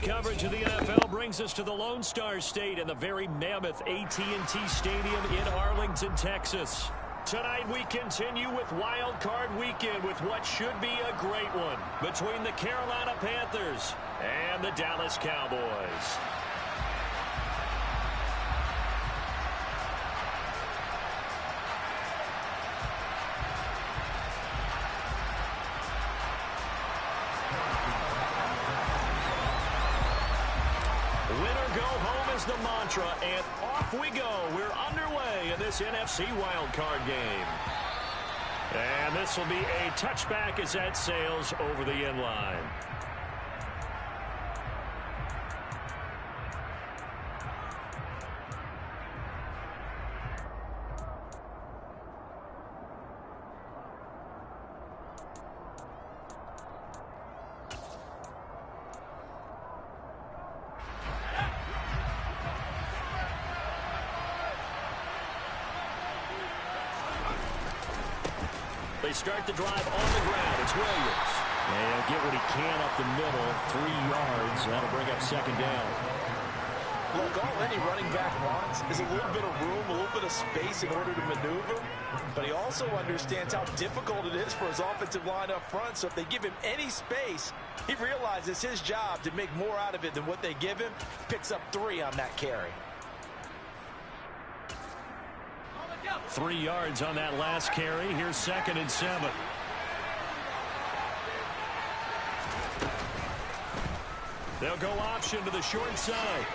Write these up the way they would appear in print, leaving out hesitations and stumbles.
coverage of the NFL brings us to the Lone Star State and the very mammoth AT&T Stadium in Arlington, Texas. Tonight we continue with Wild Card Weekend with what should be a great one between the Carolina Panthers and the Dallas Cowboys. Winner go home is the mantra, and off we go. We're underway in this NFC wildcard game. And this will be a touchback as that sails over the end line. They start the drive on the ground. It's Williams. And he'll get what he can up the middle. 3 yards. That'll bring up second down. Look, all any running back wants is a little bit of room, a little bit of space in order to maneuver. But he also understands how difficult it is for his offensive line up front. So if they give him any space, he realizes his job to make more out of it than what they give him. Picks up 3 on that carry. 3 yards on that last carry. Here's 2nd and 7. They'll go option to the short side.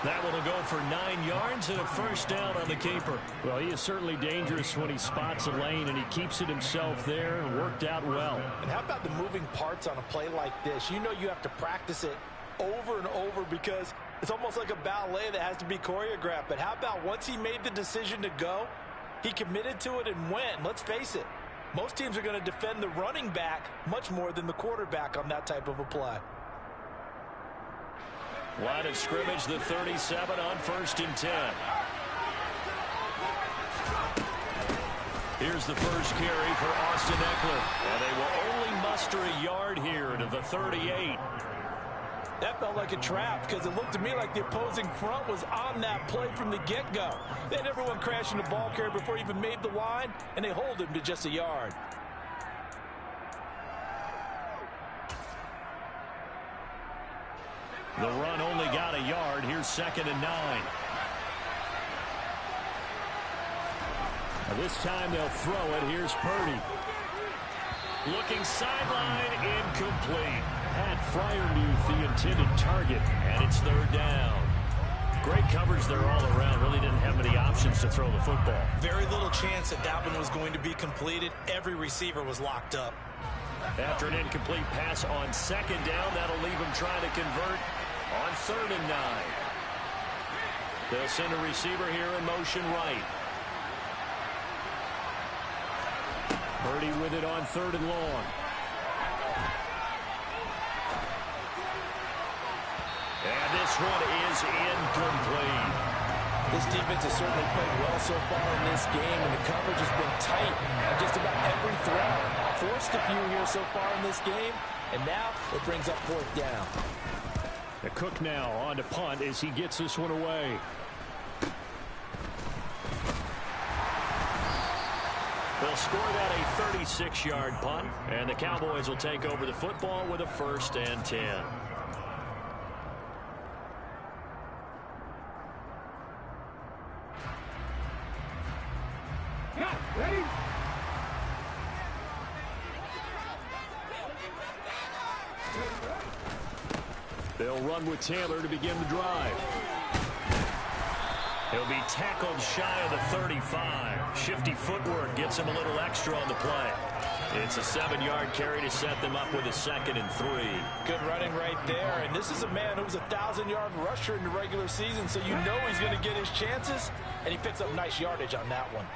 That one will go for 9 yards and a first down on the keeper. Well, he is certainly dangerous when he spots a lane, and he keeps it himself there and worked out well. And how about the moving parts on a play like this? You know you have to practice it over and over because it's almost like a ballet that has to be choreographed. But how about once he made the decision to go, he committed to it and went. Let's face it, most teams are going to defend the running back much more than the quarterback on that type of a play. Line of scrimmage, the 37 on 1st and 10. Here's the first carry for Austin Eckler. And they will only muster a yard here to the 38. That felt like a trap because it looked to me like the opposing front was on that play from the get-go. They had everyone crashing the ball carrier before he even made the line, and they hold him to just a yard. The run only got a yard. Here's 2nd and 9. Now this time they'll throw it. Here's Purdy. Looking sideline, incomplete. Pat Fryermuth, the intended target, and it's 3rd down. Great coverage there all around. Really didn't have many options to throw the football. Very little chance that one was going to be completed. Every receiver was locked up. After an incomplete pass on 2nd down, that'll leave him trying to convert on 3rd and 9. They'll send a receiver here in motion right. Purdy with it on 3rd and long. And this one is incomplete. This defense has certainly played well so far in this game, and the coverage has been tight on just about every throw. Forced a few here so far in this game, and now it brings up 4th down. The Cook now on to punt as he gets this one away. They'll score that a 36-yard punt, and the Cowboys will take over the football with a 1st and 10. Ready? They'll run with Taylor to begin the drive. He'll be tackled shy of the 35. Shifty footwork gets him a little extra on the play. It's a 7-yard carry to set them up with a 2nd and 3. Good running right there, and this is a man who was a 1,000-yard rusher in the regular season, so you know he's going to get his chances, and he picks up nice yardage on that one.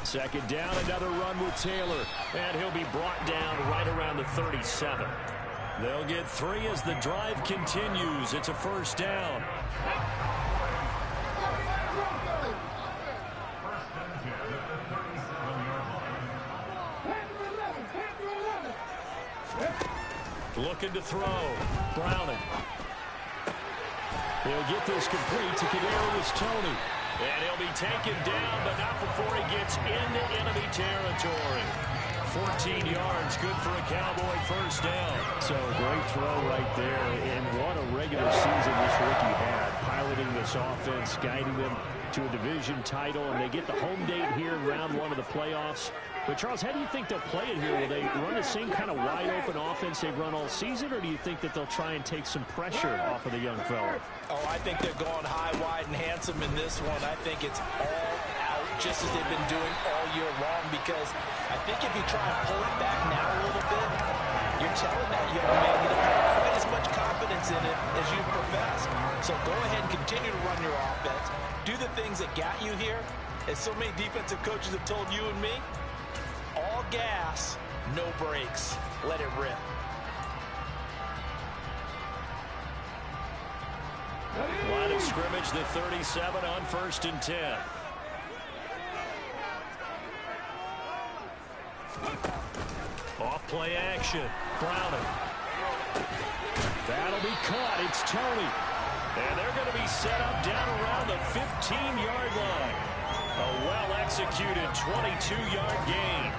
Second down, another run with Taylor. And he'll be brought down right around the 37. They'll get 3 as the drive continues. It's a first down. Looking to throw. Browning. He'll get this complete to Kadarius Toney. And he'll be taken down, but not before he gets into enemy territory. 14 yards, good for a Cowboy first down. So a great throw right there. And what a regular season this rookie had. Piloting this offense, guiding them to a division title. And they get the home date here in round 1 of the playoffs. But, Charles, how do you think they'll play it here? Will they run the same kind of wide-open offense they've run all season, or do you think that they'll try and take some pressure off of the young fella? Oh, I think they're going high, wide, and handsome in this one. I think it's all out, just as they've been doing all year long, because I think if you try and pull it back now a little bit, you're telling that young man you don't have quite as much confidence in it as you professed. So go ahead and continue to run your offense. Do the things that got you here. As so many defensive coaches have told you and me, all gas, no brakes. Let it rip. Line of scrimmage, the 37 on 1st and 10. Off play action. Browning. That'll be caught. It's Toney. And they're going to be set up down around the 15-yard line. A well-executed 22-yard gain.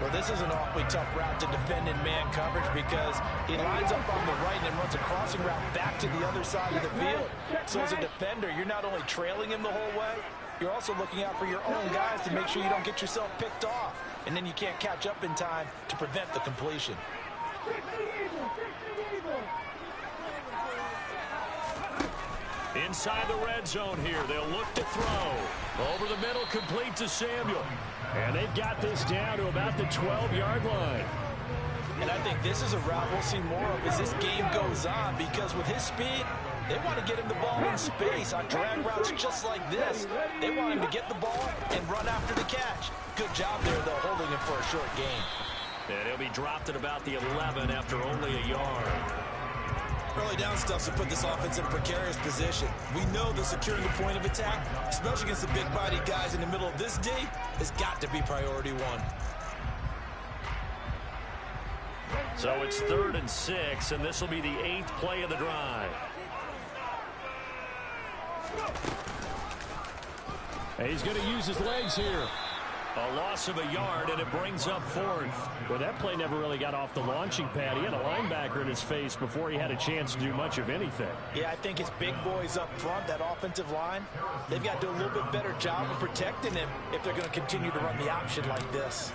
Well, this is an awfully tough route to defend in man coverage because he lines up on the right and then runs a crossing route back to the other side of the field. So as a defender, you're not only trailing him the whole way, you're also looking out for your own guys to make sure you don't get yourself picked off. And then you can't catch up in time to prevent the completion. Inside the red zone here, they'll look to throw. Over the middle, complete to Samuel. And they've got this down to about the 12-yard line. And I think this is a route we'll see more of as this game goes on, because with his speed, they want to get him the ball in space on drag routes just like this. They want him to get the ball and run after the catch. Good job there, though, holding him for a short gain. And he'll be dropped at about the 11 after only a yard. Early down stuff to put this offense in a precarious position. We know that securing the point of attack, especially against the big-bodied guys in the middle of this D, has got to be priority 1. So it's 3rd and 6, and this will be the 8th play of the drive. And he's going to use his legs here. A loss of a yard, and it brings up 4th. Well, that play never really got off the launching pad. He had a linebacker in his face before he had a chance to do much of anything. Yeah, I think his big boys up front, that offensive line, they've got to do a little bit better job of protecting him if they're going to continue to run the option like this.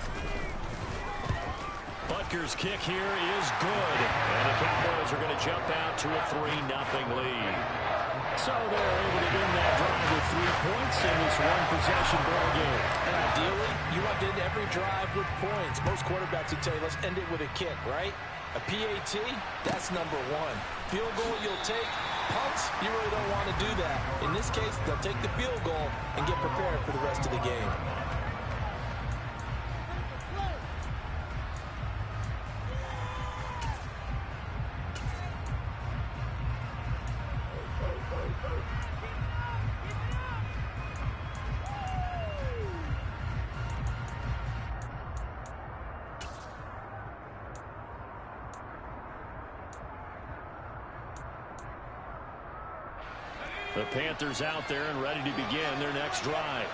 Butker's kick here is good, and the Cowboys are going to jump out to a 3-0 lead. So they're able to win that drive with 3 points in this one-possession ball game. And ideally, you want to end every drive with points. Most quarterbacks would tell you, let's end it with a kick, right? A PAT, that's number 1. Field goal you'll take. Punts, you really don't want to do that. In this case, they'll take the field goal and get prepared for the rest of the game. The Panthers out there and ready to begin their next drive.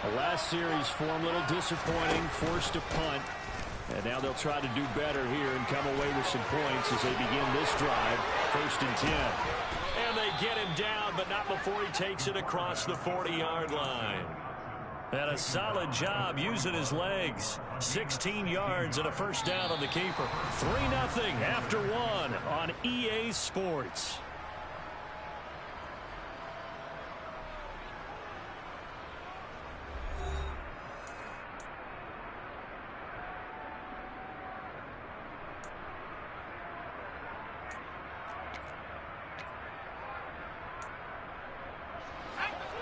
The last series form a little disappointing, forced to punt. And now they'll try to do better here and come away with some points as they begin this drive, 1st and 10. And they get him down, but not before he takes it across the 40-yard line. And a solid job using his legs. 16 yards and a first down on the keeper. 3-0 after 1 on EA Sports.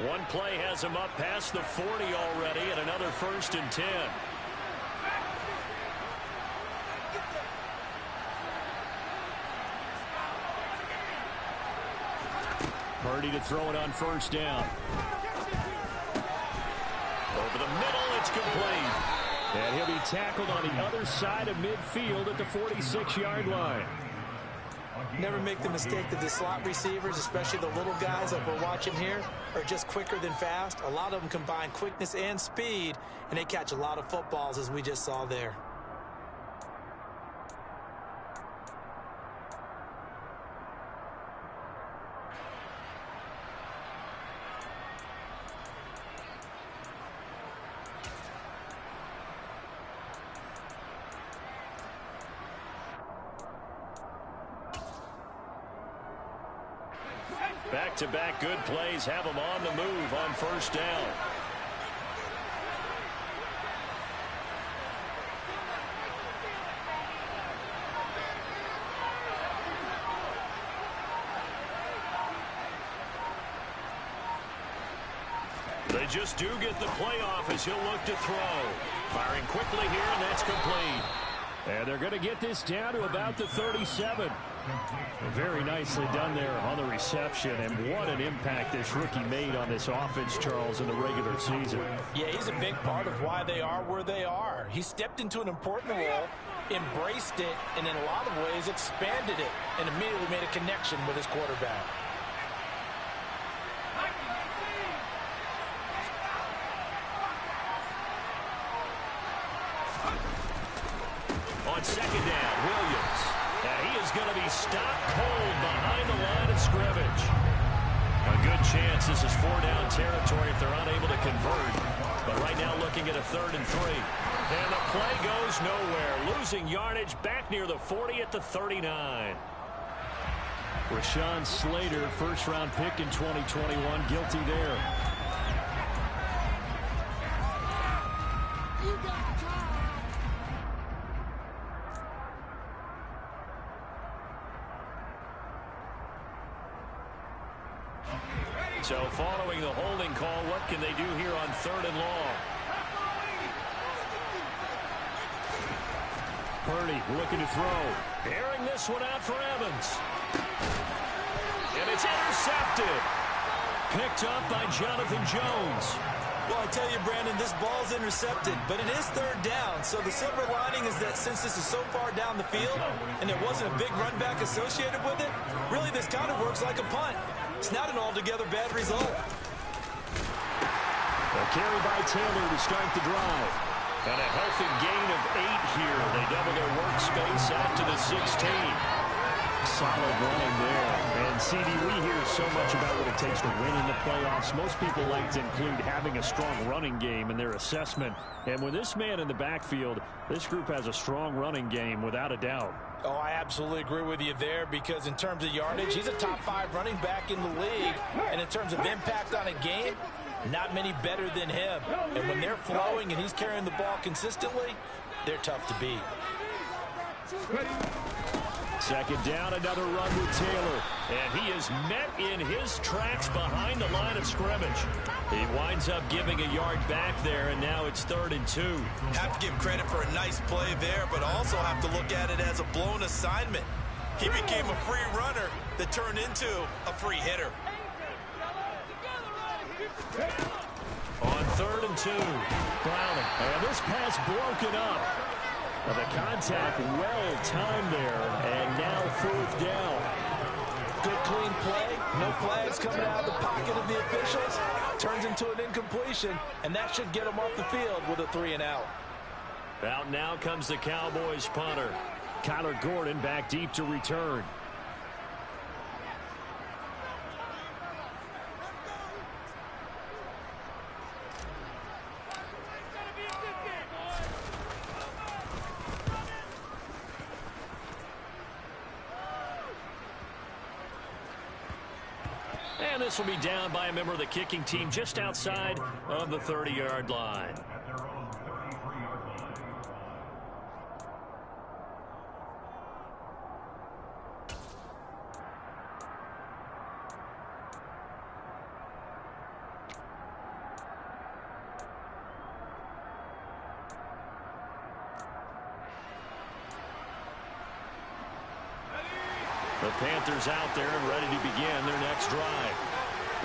One play has him up past the 40 already, and another 1st and 10. Purdy to throw it on first down. Over the middle, it's complete. And he'll be tackled on the other side of midfield at the 46-yard line. Never make the mistake that the slot receivers, especially the little guys like we're watching here, are just quicker than fast. A lot of them combine quickness and speed, and they catch a lot of footballs, as we just saw there. Back-to-back good plays have them on the move on first down. They just do get the playoff as he'll look to throw. Firing quickly here, and that's complete. And they're going to get this down to about the 37. Very nicely done there on the reception, and what an impact this rookie made on this offense, Charles, in the regular season. Yeah, he's a big part of why they are where they are. He stepped into an important role, embraced it, and in a lot of ways expanded it, and immediately made a connection with his quarterback. On second down, Williams. And he is going to be stopped cold behind the line of scrimmage. A good chance this is 4-down territory if they're unable to convert. But right now looking at a 3rd and 3. And the play goes nowhere. Losing yardage back near the 40 at the 39. Rashawn Slater, first-round pick in 2021, guilty there. So following the holding call, what can they do here on 3rd and long? Purdy looking to throw. Airing this one out for Evans. And it's intercepted. Picked up by Jonathan Jones. Well, I tell you, Brandon, this ball's intercepted, but it is 3rd down. So the silver lining is that since this is so far down the field and there wasn't a big run back associated with it, really this kind of works like a punt. It's not an altogether bad result. A carry by Taylor to start the drive. And a healthy gain of 8 here. They double their workspace out to the 16. Solid running there. And, CD, we hear so much about what it takes to win in the playoffs. Most people like to include having a strong running game in their assessment. And with this man in the backfield, this group has a strong running game without a doubt. Oh, I absolutely agree with you there because in terms of yardage, he's a top 5 running back in the league. And in terms of impact on a game, not many better than him. And when they're flowing and he's carrying the ball consistently, they're tough to beat. Second down, another run with Taylor. And he is met in his tracks behind the line of scrimmage. He winds up giving a yard back there, and now it's 3rd and 2. Have to give credit for a nice play there, but also have to look at it as a blown assignment. He became a free runner that turned into a free hitter. On 3rd and 2, Browning. And this pass broken up. Well, the contact well timed there, and now 4th down. Good clean play, no flags coming out of the pocket of the officials. Turns into an incompletion, and that should get them off the field with a 3 and out. Out now comes the Cowboys punter. Kyler Gordon back deep to return. And this will be down by a member of the kicking team just outside of the 30-yard line. The Panthers out there and ready to begin their next drive.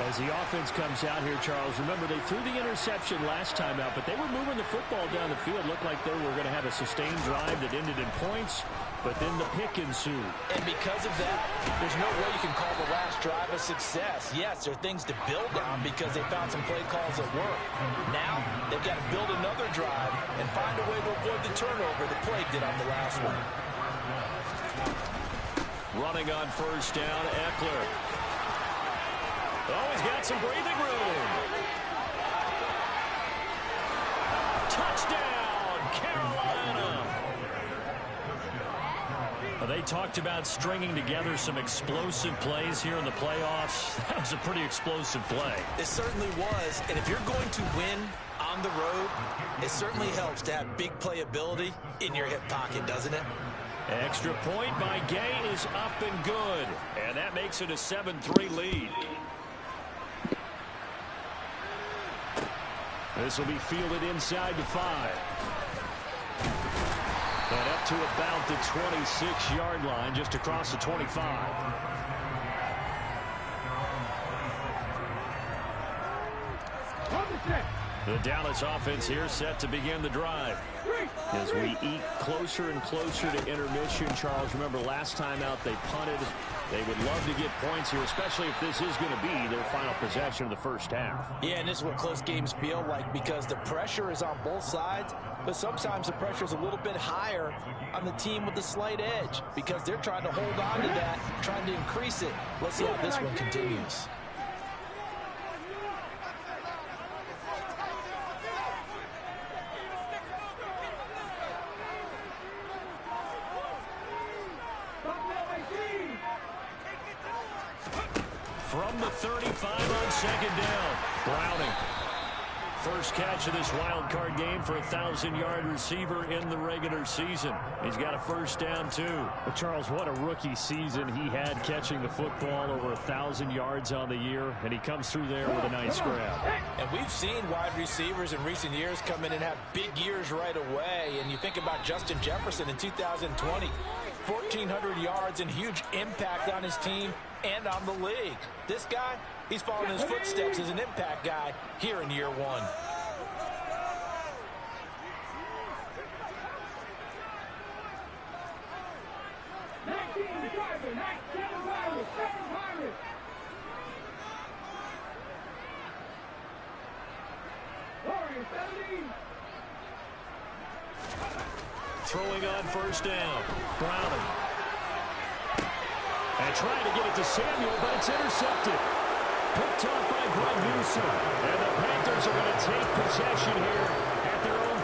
As the offense comes out here, Charles, remember they threw the interception last time out, but they were moving the football down the field. Looked like they were going to have a sustained drive that ended in points, but then the pick ensued. And because of that, there's no way you can call the last drive a success. Yes, there are things to build on because they found some play calls that work. Now, they've got to build another drive and find a way to avoid the turnover that plagued it on the last one. Running on first down, Eckler. Oh, he's got some breathing room. Touchdown, Carolina. Well, they talked about stringing together some explosive plays here in the playoffs. That was a pretty explosive play. It certainly was, and if you're going to win on the road, it certainly helps to have big playability in your hip pocket, doesn't it? Extra point by Gay is up and good, and that makes it a 7-3 lead. This will be fielded inside the 5. And up to about the 26-yard line, just across the 25. The Dallas offense here set to begin the drive. As we eat closer and closer to intermission, Charles, remember last time out they punted. They would love to get points here, especially if this is going to be their final possession of the first half. Yeah, and this is what close games feel like because the pressure is on both sides, but sometimes the pressure is a little bit higher on the team with the slight edge because they're trying to hold on to that, trying to increase it. Let's see how this one continues. From the 35 on second down, Browning. First catch of this wild card game for a 1,000-yard receiver in the regular season. He's got a first down, too. Well, Charles, what a rookie season he had catching the football, over 1,000 yards on the year, and he comes through there with a nice grab. And we've seen wide receivers in recent years come in and have big years right away. And you think about Justin Jefferson in 2020, 1,400 yards and huge impact on his team and on the league. This guy, he's following his footsteps as an impact guy here in year one. Throwing on first down, Browning. And trying to get it to Samuel, but it's intercepted. Picked off by Greg Newsom. And the Panthers are going to take possession here at their own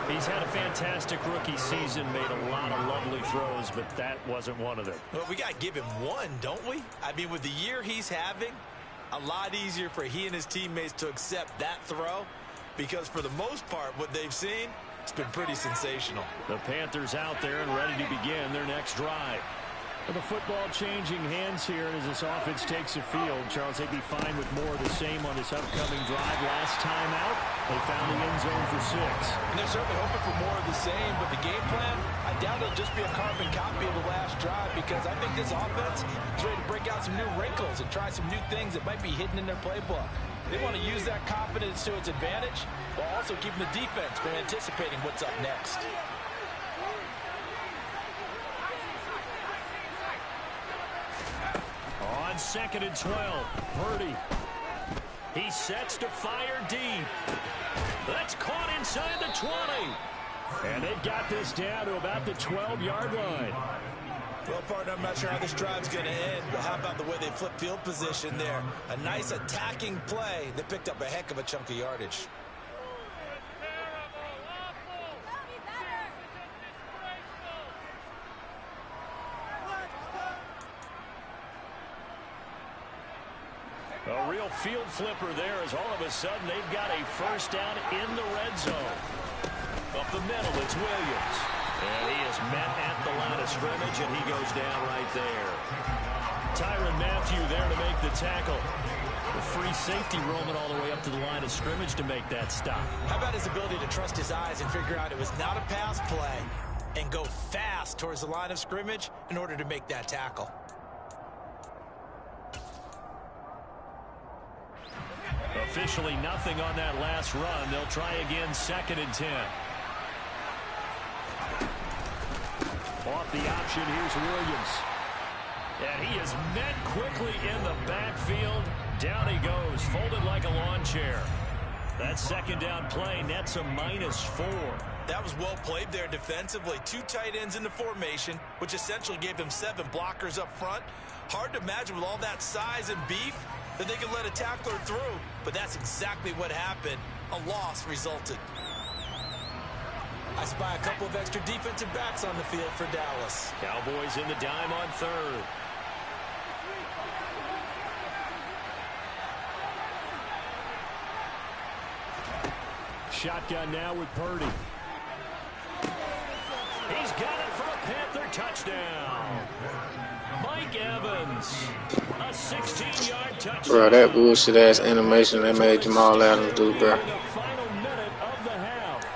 33. He's had a fantastic rookie season, made a lot of lovely throws, but that wasn't one of them. Well, we got to give him one, don't we? I mean, with the year he's having, a lot easier for he and his teammates to accept that throw because for the most part, what they've seen, it's been pretty sensational. The Panthers out there and ready to begin their next drive. The football changing hands here as this offense takes the field. Charles, they'd be fine with more of the same on this upcoming drive. Last time out, they found the end zone for 6. And they're certainly hoping for more of the same, but the game plan, I doubt it'll just be a carbon copy of the last drive because I think this offense is ready to break out some new wrinkles and try some new things that might be hidden in their playbook. They want to use that confidence to its advantage while also keeping the defense from anticipating what's up next. On 2nd and 12, Purdy. He sets to fire deep. That's caught inside the 20. And they've got this down to about the 12-yard line. Well, partner, I'm not sure how this drive's going to end, but how about the way they flip field position there? A nice attacking play that picked up a heck of a chunk of yardage. A real field flipper there as all of a sudden they've got a first down in the red zone. Up the middle, it's Williams. And he is met at the line of scrimmage, and he goes down right there. Tyrann Mathieu there to make the tackle. The free safety roaming all the way up to the line of scrimmage to make that stop. How about his ability to trust his eyes and figure out it was not a pass play? and go fast towards the line of scrimmage in order to make that tackle. Officially nothing on that last run. They'll try again, 2nd and 10. Off the option, here's Williams. And he is met quickly in the backfield. Down he goes, folded like a lawn chair. That 2nd down play nets a -4. That was well played there defensively. 2 tight ends in the formation, which essentially gave them 7 blockers up front. Hard to imagine with all that size and beef that they could let a tackler through, but that's exactly what happened. A loss resulted. I spy a couple of extra defensive backs on the field for Dallas. Cowboys in the dime on 3rd. Shotgun now with Purdy. He's got it for a Panther touchdown. Mike Evans, a 16-yard touchdown. Bro, that bullshit-ass animation they made Jamal Adams do, bro. In the final minute of the half.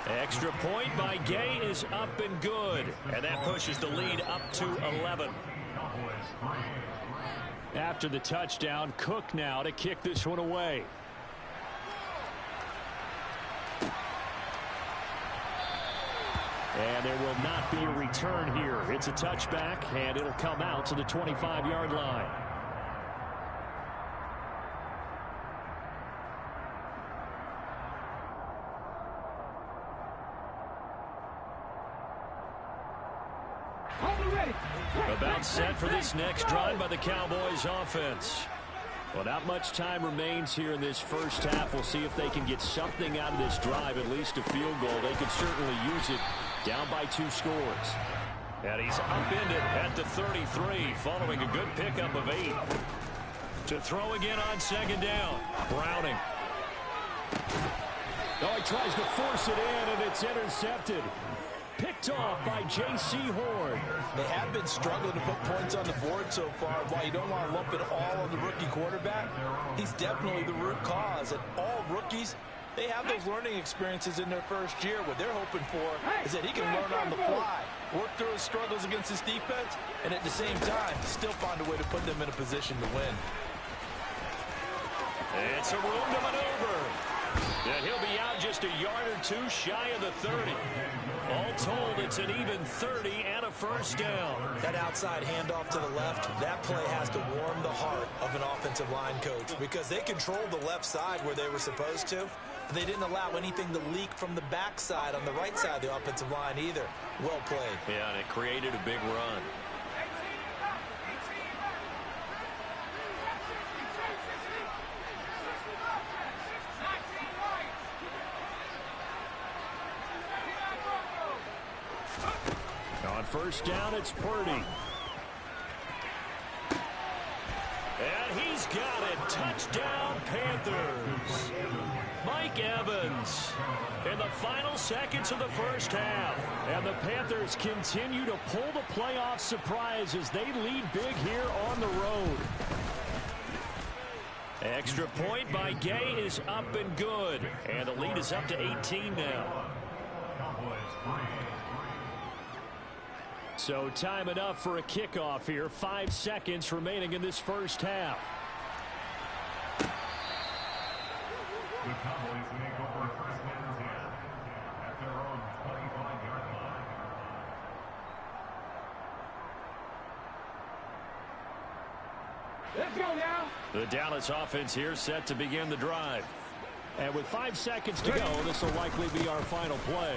Extra point by Gay is up and good. And that pushes the lead up to 11. After the touchdown, Cook now to kick this one away. And there will not be a return here. It's a touchback, and it'll come out to the 25-yard line. About set for this next drive by the Cowboys offense. Well, not much time remains here in this first half. We'll see if they can get something out of this drive, at least a field goal. They could certainly use it, down by 2 scores. And he's upended at the 33, following a good pickup of 8. To throw again on 2nd down. Browning. Oh, he tries to force it in, and it's intercepted. Picked off by J.C. Horn. They have been struggling to put points on the board so far. While you don't want to lump it all on the rookie quarterback, he's definitely the root cause. And all rookies, they have those learning experiences in their first year. What they're hoping for is that he can learn on the fly, work through his struggles against his defense, and at the same time, still find a way to put them in a position to win. It's a room to maneuver. And he'll be out just a yard or 2 shy of the 30. All told, it's an even 30 and a first down. That outside handoff to the left, that play has to warm the heart of an offensive line coach because they controlled the left side where they were supposed to. But they didn't allow anything to leak from the backside on the right side of the offensive line either. Well played. Yeah, and it created a big run. On first down, it's Purdy. And he's got it. Touchdown, Panthers. Mike Evans in the final seconds of the first half. And the Panthers continue to pull the playoff surprise as they lead big here on the road. Extra point by Gay is up and good. And the lead is up to 18 now. So time enough for a kickoff here. 5 seconds remaining in this first half. The Cowboys make over first man's hand at their own 25-yard line. Let's go now. The Dallas offense here set to begin the drive. And with 5 seconds to go, this will likely be our final play.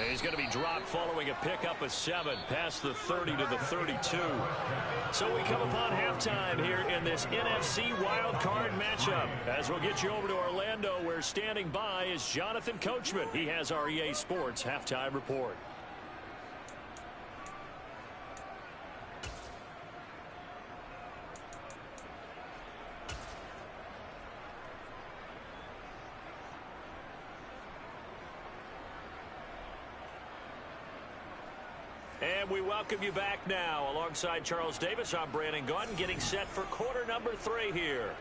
He's going to be dropped following a pickup of 7 past the 30 to the 32. So we come upon halftime here in this NFC Wildcard matchup. As we'll get you over to Orlando, where standing by is Jonathan Coachman. He has our EA Sports halftime report. And we welcome you back now. Alongside Charles Davis, I'm Brandon Gaudin, getting set for quarter number 3 here.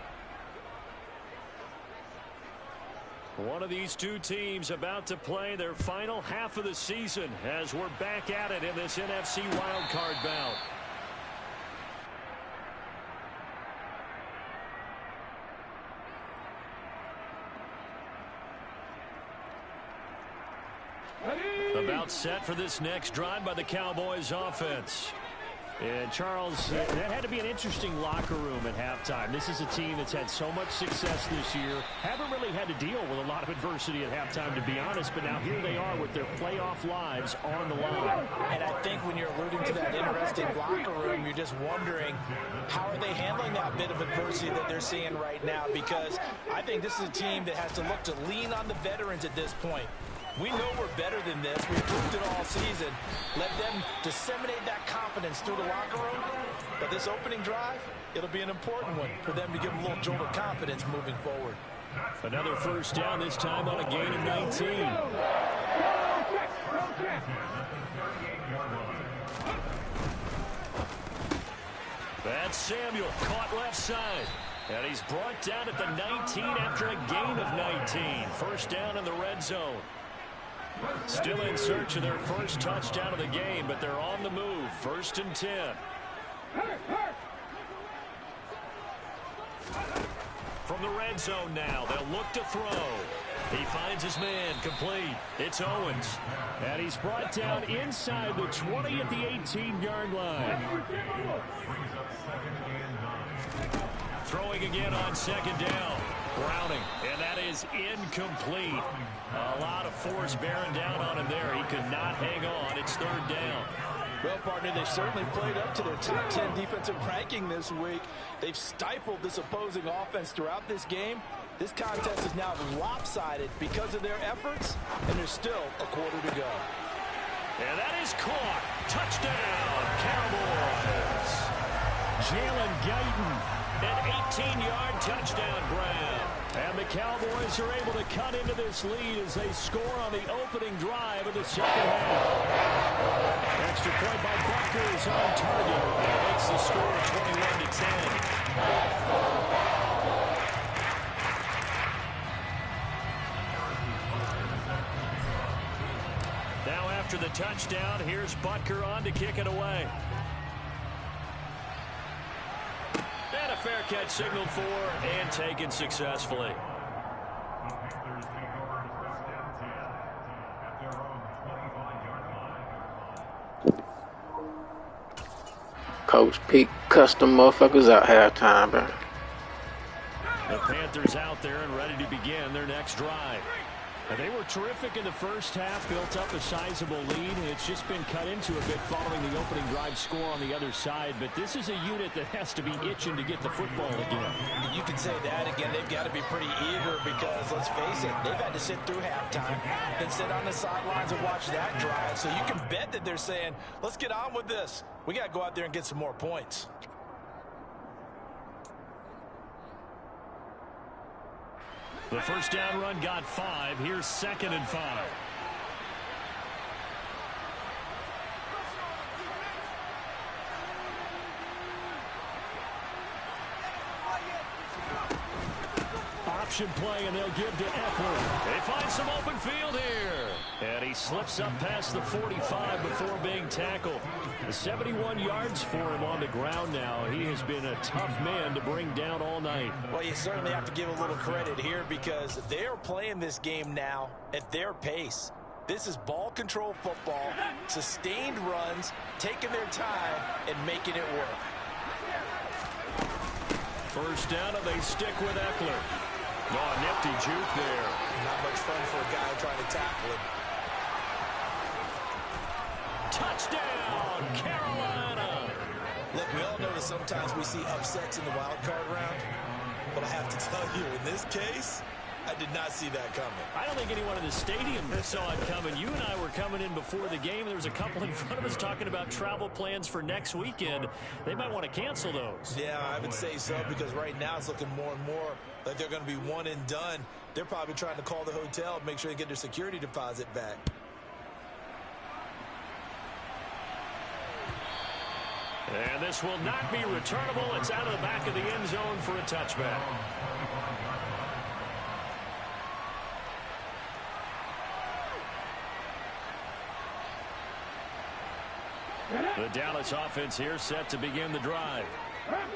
One of these two teams about to play their final half of the season as we're back at it in this NFC Wildcard bout. About set for this next drive by the Cowboys offense. And Charles, that had to be an interesting locker room at halftime. This is a team that's had so much success this year. Haven't really had to deal with a lot of adversity at halftime, to be honest. But now here they are with their playoff lives on the line. And I think when you're alluding to that interesting locker room, you're just wondering how are they handling that bit of adversity that they're seeing right now? Because I think this is a team that has to look to lean on the veterans at this point. We know we're better than this. We've proved it all season. Let them disseminate that confidence through the locker room. But this opening drive, it'll be an important one for them to give them a little jolt of confidence moving forward. Another first down, this time on a gain of 19. That's Samuel, caught left side. And he's brought down at the 19 after a gain of 19. First down in the red zone. Still in search of their first touchdown of the game, but they're on the move. 1st and 10. From the red zone now, they'll look to throw. He finds his man, complete. It's Owens. And he's brought down inside the 20 at the 18-yard line. Throwing again on 2nd down. Browning, and that is incomplete. A lot of force bearing down on him there. He could not hang on. It's 3rd down. Well, partner, they've certainly played up to their top 10 defensive ranking this week. They've stifled this opposing offense throughout this game. This contest is now lopsided because of their efforts, and there's still a quarter to go. And that is caught. Touchdown, Cowboys. Jalen Guyton. An 18-yard touchdown grab. And the Cowboys are able to cut into this lead as they score on the opening drive of the second half. Extra point by Butker is on target. Makes the score 21-10. Now after the touchdown, here's Butker on to kick it away. And a fair catch signaled for and taken successfully. The Panthers take over 1st and 10 at their own 25-yard line. Coach Pete cussed them motherfuckers out halftime, bro. The Panthers out there and ready to begin their next drive. They were terrific in the first half, built up a sizable lead. It's just been cut into a bit following the opening drive score on the other side. But this is a unit that has to be itching to get the football again. You can say that again. They've got to be pretty eager because, let's face it, they've had to sit through halftime and sit on the sidelines and watch that drive. So you can bet that they're saying, let's get on with this. We got to go out there and get some more points. The first down run got 5. Here's 2nd and 5. Option play, and they'll give to Eckler. They find some open field here. And he slips up past the 45 before being tackled. The 71 yards for him on the ground now. He has been a tough man to bring down all night. Well, you certainly have to give a little credit here because they are playing this game now at their pace. This is ball control football, sustained runs, taking their time, and making it work. First down, and they stick with Eckler. Oh, a nifty juke there. Not much fun for a guy trying to tackle him. Touchdown, Carolina. Look, we all know that sometimes we see upsets in the wild card round, but I have to tell you, in this case, I did not see that coming. I don't think anyone in the stadium saw it coming. You and I were coming in before the game. There was a couple in front of us talking about travel plans for next weekend. They might want to cancel those. Yeah, I would say so because right now it's looking more and more like they're going to be one and done. They're probably trying to call the hotel and make sure they get their security deposit back. And this will not be returnable. It's out of the back of the end zone for a touchback. The Dallas offense here set to begin the drive.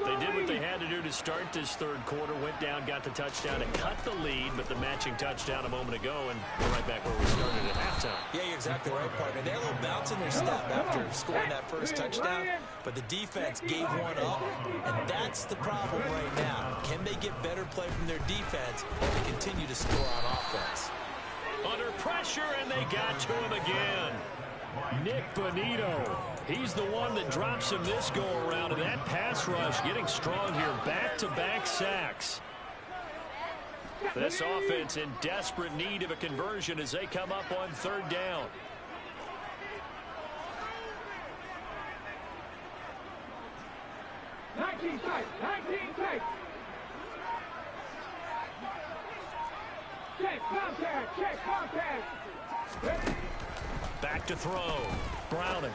They did what they had to do to start this third quarter, went down, got the touchdown, and cut the lead, but the matching touchdown a moment ago, and we're right back where we started at halftime. Yeah, you're exactly right, partner. They had a little bounce in their step after scoring that first touchdown, but the defense gave one up, and that's the problem right now. Can they get better play from their defense while they continue to score on offense? Under pressure, and they got to him again. Nick Bonito. He's the one that drops him this go-around, and that pass rush getting strong here. Back-to-back sacks. This offense in desperate need of a conversion as they come up on third down. Check contact. Back to throw. Browning.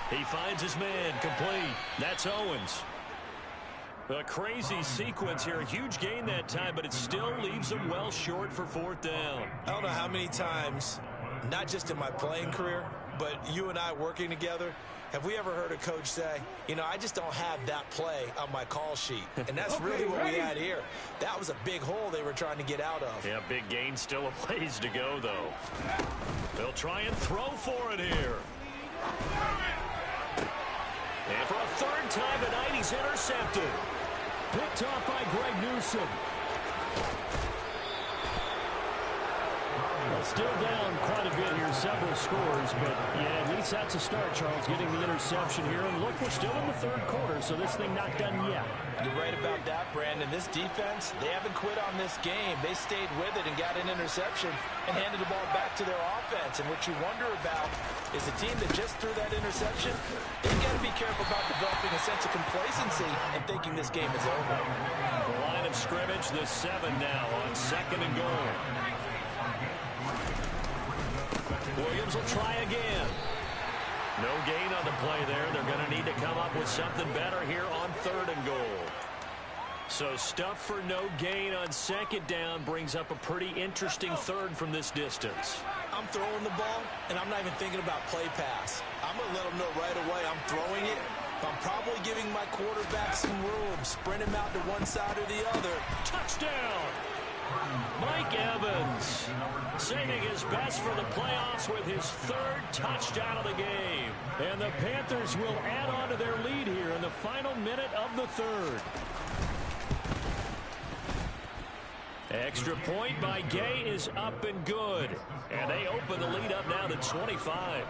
He finds his man, complete. That's Owens. A crazy sequence here. A huge gain that time, but it still leaves him well short for fourth down. I don't know how many times, not just in my playing career, but you and I working together, have we ever heard a coach say, you know, I just don't have that play on my call sheet. And that's really what we had here. That was a big hole they were trying to get out of. Yeah, big gain, still a ways to go, though. They'll try and throw for it here. And for a third time tonight, he's intercepted. Picked off by Greg Newsome. Well, still down quite a bit here, several scores, but yeah, at least that's a start, Charles, getting the interception here. And look, we're still in the third quarter, so this thing not done yet. You're right about that, Brandon. This defense, they haven't quit on this game. They stayed with it and got an interception and handed the ball back to their offense. And what you wonder about is a team that just threw that interception, they've got to be careful about developing a sense of complacency and thinking this game is over. The line of scrimmage, the 7 now on second and goal. Williams will try again. No gain on the play there. They're going to need to come up with something better here on third and goal. So stuff for no gain on second down brings up a pretty interesting third from this distance. I'm throwing the ball, and I'm not even thinking about play pass. I'm going to let them know right away I'm throwing it. I'm probably giving my quarterback some room, spread him out to one side or the other. Touchdown! Mike Evans saving his best for the playoffs with his third touchdown of the game. And the Panthers will add on to their lead here in the final minute of the third. Extra point by Gay is up and good. And they open the lead up now to 25.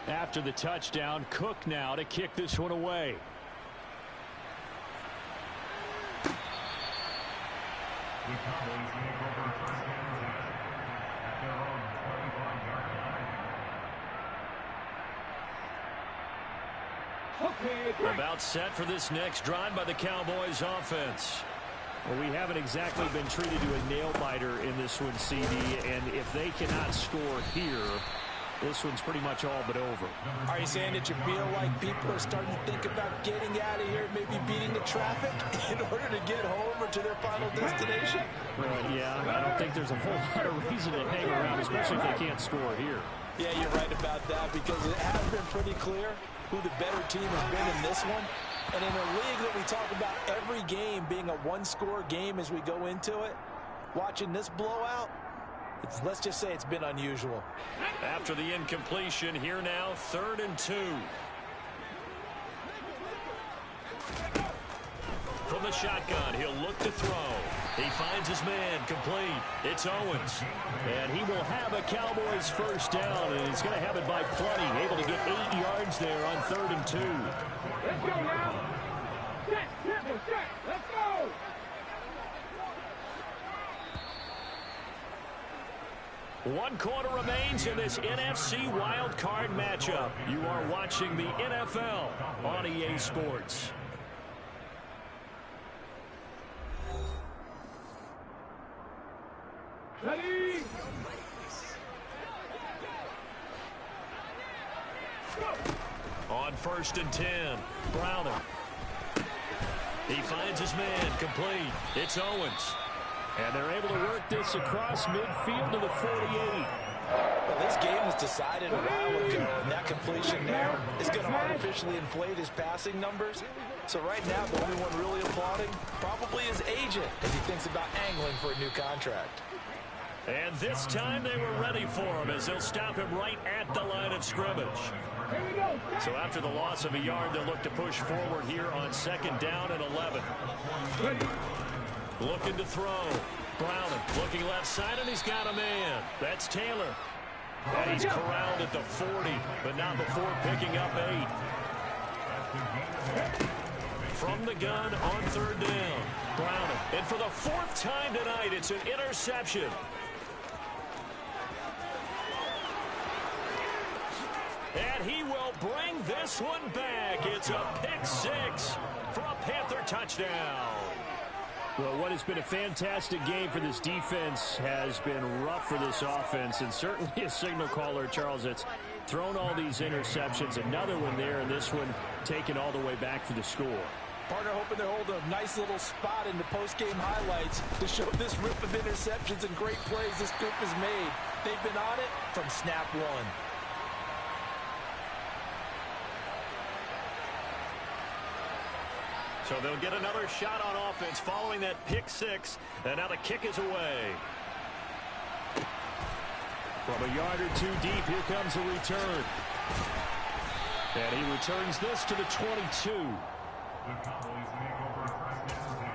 After the touchdown, Cook now to kick this one away. The Cowboys make over first downs at their own 25-yard line. About set for this next drive by the Cowboys offense. Well, we haven't exactly been treated to a nail-biter in this one, CD, and if they cannot score here, this one's pretty much all but over. Are you saying that you feel like people are starting to think about getting out of here, maybe beating the traffic in order to get home or to their final destination? Yeah, I don't think there's a whole lot of reason to hang around, especially if they can't score here. Yeah, you're right about that because it has been pretty clear who the better team has been in this one. And in a league that we talk about every game being a one-score game as we go into it, watching this blowout, let's just say it's been unusual. After the incompletion, here now, 3rd and 2. From the shotgun, he'll look to throw. He finds his man, complete. It's Owens. And he will have a Cowboys first down, and he's going to have it by plenty. Able to get 8 yards there on 3rd and 2. Let's go now. Set. Let's go. One quarter remains in this NFC Wildcard matchup. You are watching the NFL on EA Sports. Ready. On 1st and 10, Browner. He finds his man, complete. It's Owens. And they're able to work this across midfield to the 48. Well, this game was decided a while ago, and that completion there is going to artificially inflate his passing numbers. So right now, the only one really applauding probably his agent as he thinks about angling for a new contract. And this time they were ready for him as they'll stop him right at the line of scrimmage. So after the loss of a yard, they'll look to push forward here on 2nd down and 11. Looking to throw. Browning looking left side, and he's got a man. That's Taylor. And he's corralled at the 40, but not before picking up 8. From the gun on 3rd down. Browning. And for the 4th time tonight, it's an interception. And he will bring this one back. It's a pick 6 for a Panther touchdown. Well, what has been a fantastic game for this defense has been rough for this offense, and certainly a signal caller, Charles, that's thrown all these interceptions. Another one there, and this one taken all the way back for the score. Partner hoping they hold a nice little spot in the post-game highlights to show this rip of interceptions and great plays this group has made. They've been on it from snap one. So they'll get another shot on offense following that pick 6. And now the kick is away. From a yard or 2 deep, here comes a return. And he returns this to the 22. The Cowboys make over 1st and 10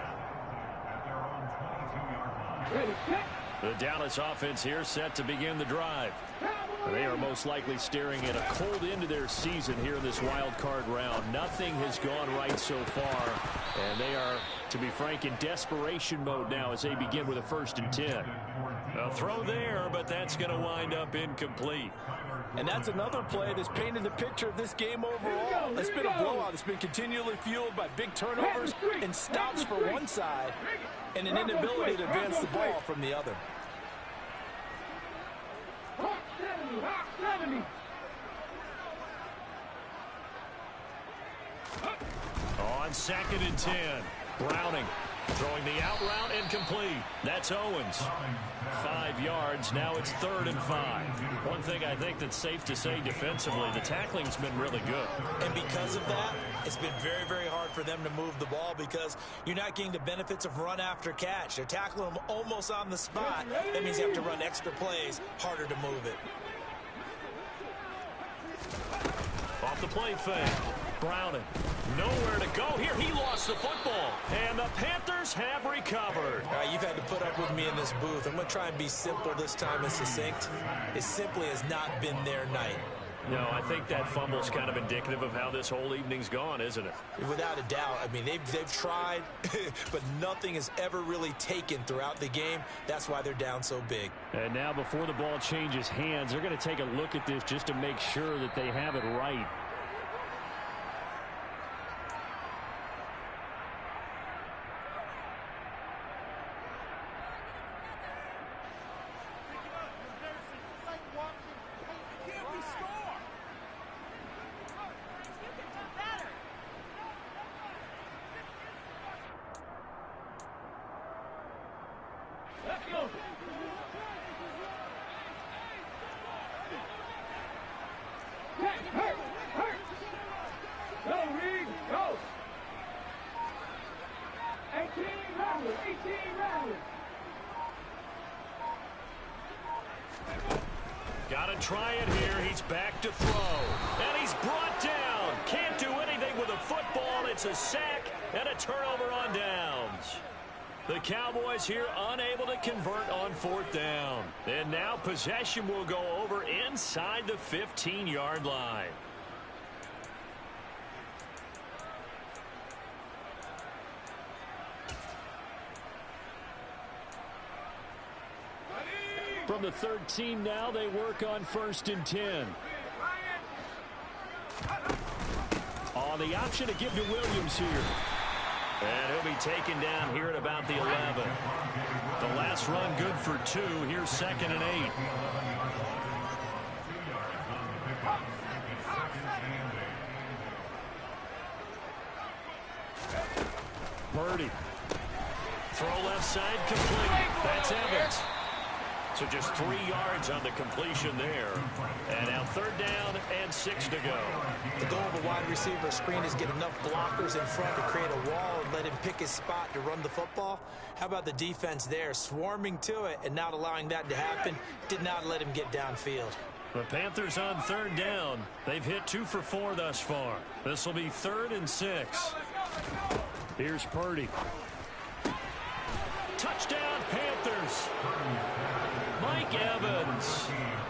at their own 22-yard line. The Dallas offense here set to begin the drive. They are most likely staring at a cold end to their season here in this wild card round. Nothing has gone right so far, and they are, to be frank, in desperation mode now as they begin with a 1st and 10. A throw there, but that's going to wind up incomplete. And that's another play that's painted the picture of this game overall. It's been a blowout. It's been continually fueled by big turnovers and stops for one side and an inability to advance the ball from the other. Hawk 70. On 2nd and 10, Browning throwing the out route incomplete. That's Owens. 5 yards. Now it's 3rd and 5. One thing I think that's safe to say defensively, the tackling's been really good. And because of that, it's been very, very hard for them to move the ball because you're not getting the benefits of run after catch. They're tackling them almost on the spot. That means you have to run extra plays, harder to move it. Off the play fake. Browning. Nowhere to go here. He lost the football. And the Panthers have recovered. All right, you've had to put up with me in this booth. I'm going to try and be simple this time and succinct. It simply has not been their night. No, I think that fumble's kind of indicative of how this whole evening's gone, isn't it? Without a doubt. I mean, they've tried, but nothing has ever really taken throughout the game. That's why they're down so big. And now before the ball changes hands, they're going to take a look at this just to make sure that they have it right. Let's go. Hurt. Go, Reed, go. 18 rounders. Got to try it here. He's back to throw. And he's brought down. Can't do anything with a football. It's a sack and a turnover on downs. The Cowboys here unable to convert on 4th down. And now possession will go over inside the 15-yard line. From the 13 now, they work on 1st and 10. On the option to give to Williams here. And he'll be taken down here at about the 11. The last run good for 2. Here's 2nd and 8. Purdy. Throw left side complete. That's Evans. So just 3 yards on the completion there. And now 3rd down and 6 to go. The goal of a wide receiver screen is get enough blockers in front to create a wall and let him pick his spot to run the football. How about the defense there, swarming to it and not allowing that to happen? Did not let him get downfield. The Panthers on 3rd down. They've hit 2 for 4 thus far. This will be 3rd and 6. Here's Purdy. Touchdown, Panthers. Mike Evans.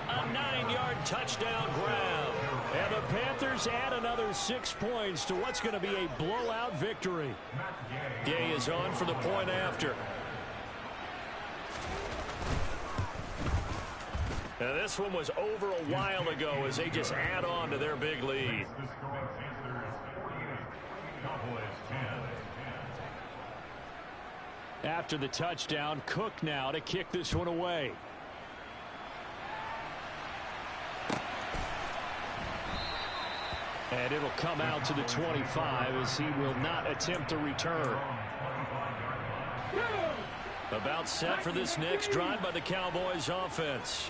A 9-yard touchdown grab. And the Panthers add another 6 points to what's going to be a blowout victory. Gay is on for the point after. Now this one was over a while ago as they just add on to their big lead. After the touchdown, Cook now to kick this one away. And it'll come out to the 25 as he will not attempt a return. About set for this next drive by the Cowboys offense.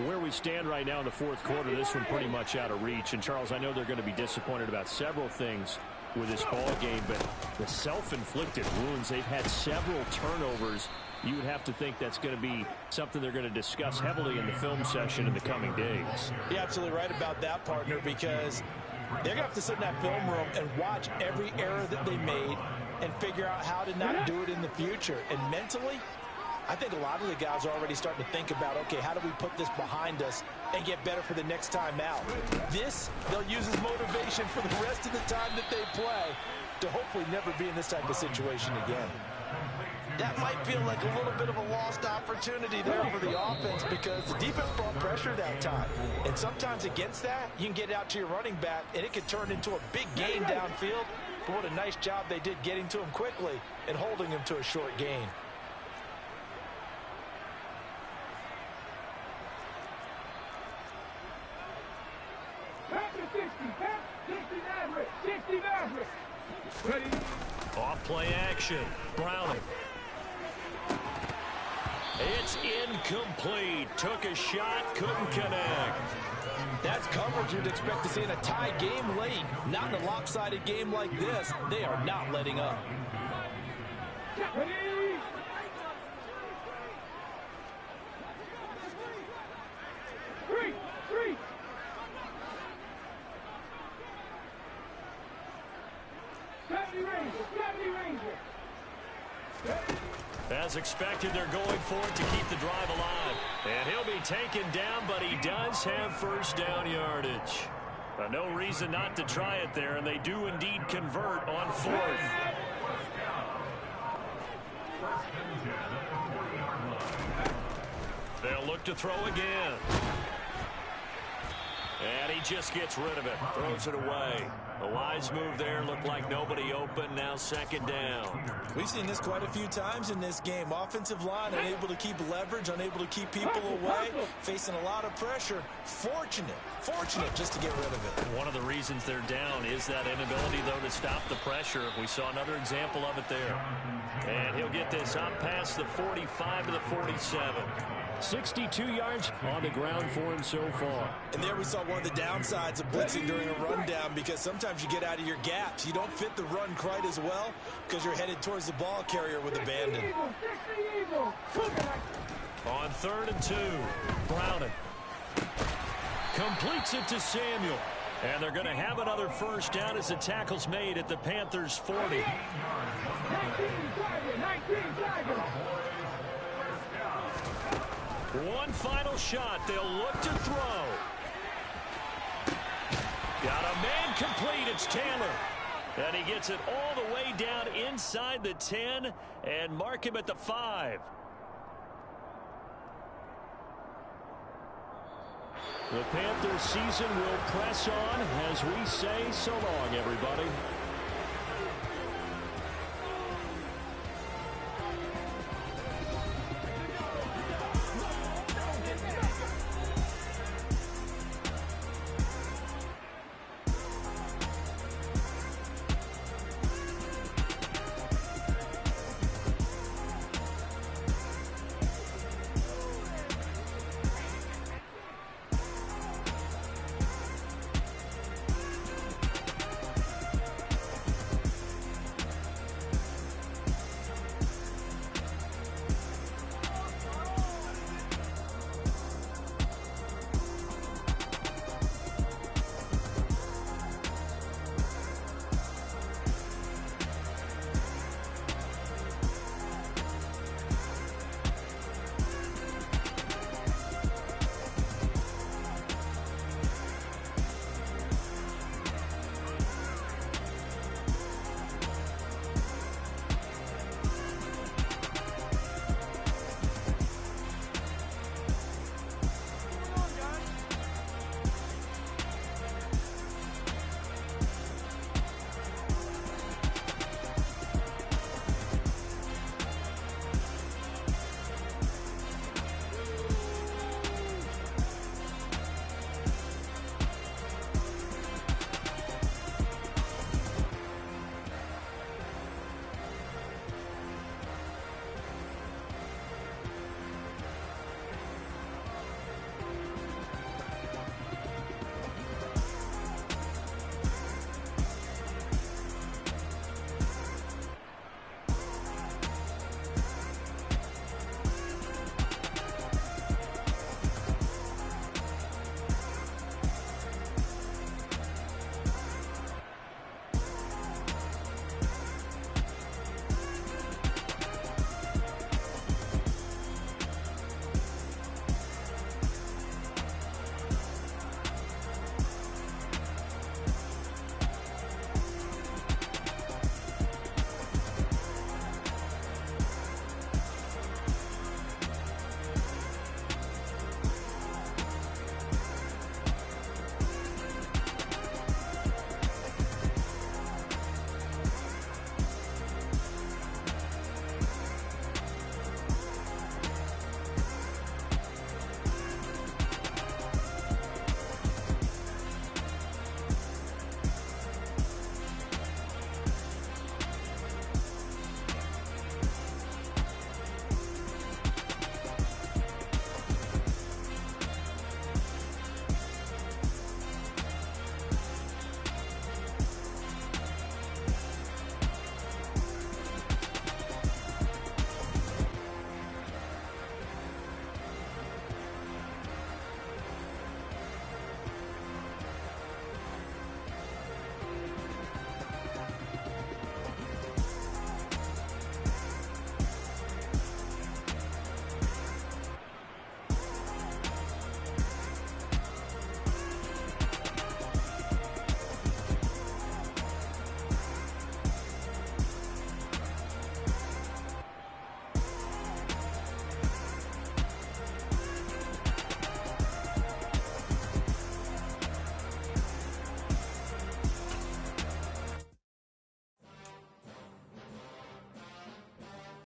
Where we stand right now in the 4th quarter, this one pretty much out of reach. And, Charles, I know they're going to be disappointed about several things with this ball game, but the self-inflicted wounds, they've had several turnovers. You would have to think that's going to be something they're going to discuss heavily in the film session in the coming days. You're absolutely right about that, partner, because they're going to have to sit in that film room and watch every error that they made and figure out how to not do it in the future. And mentally, I think a lot of the guys are already starting to think about, okay, how do we put this behind us and get better for the next time out? This, they'll use as motivation for the rest of the time that they play to hopefully never be in this type of situation again. That might feel like a little bit of a lost opportunity there for the offense because the defense brought pressure that time. And sometimes against that, you can get out to your running back, and it can turn into a big gain downfield. But what a nice job they did getting to him quickly and holding him to a short gain. Ready? Off play action. Browning. It's incomplete. Took a shot, couldn't connect. That's coverage you'd expect to see in a tie game late. Not in a lopsided game like this. They are not letting up. Ready? Three. Gravity Ranger. As expected, they're going for it to keep the drive alive. And he'll be taken down, but he does have 1st down yardage. No reason not to try it there, and they do indeed convert on 4th. They'll look to throw again. And he just gets rid of it, throws it away. A wise move there, looked like nobody open, now 2nd down. We've seen this quite a few times in this game. Offensive line unable to keep leverage, unable to keep people away, facing a lot of pressure. Fortunate just to get rid of it. One of the reasons they're down is that inability, though, to stop the pressure. We saw another example of it there. And he'll get this up past the 45 to the 47. 62 yards on the ground for him so far. And there we saw one of the downsides of blitzing during a rundown, because sometimes you get out of your gaps. You don't fit the run quite as well because you're headed towards the ball carrier with abandon. On 3rd and 2, Browning completes it to Samuel. And they're going to have another 1st down as the tackle's made at the Panthers' 40. 19 One final shot. They'll look to throw. Got a man complete. It's Taylor. And he gets it all the way down inside the 10 and mark him at the 5. The Panthers season will press on as we say so long, everybody.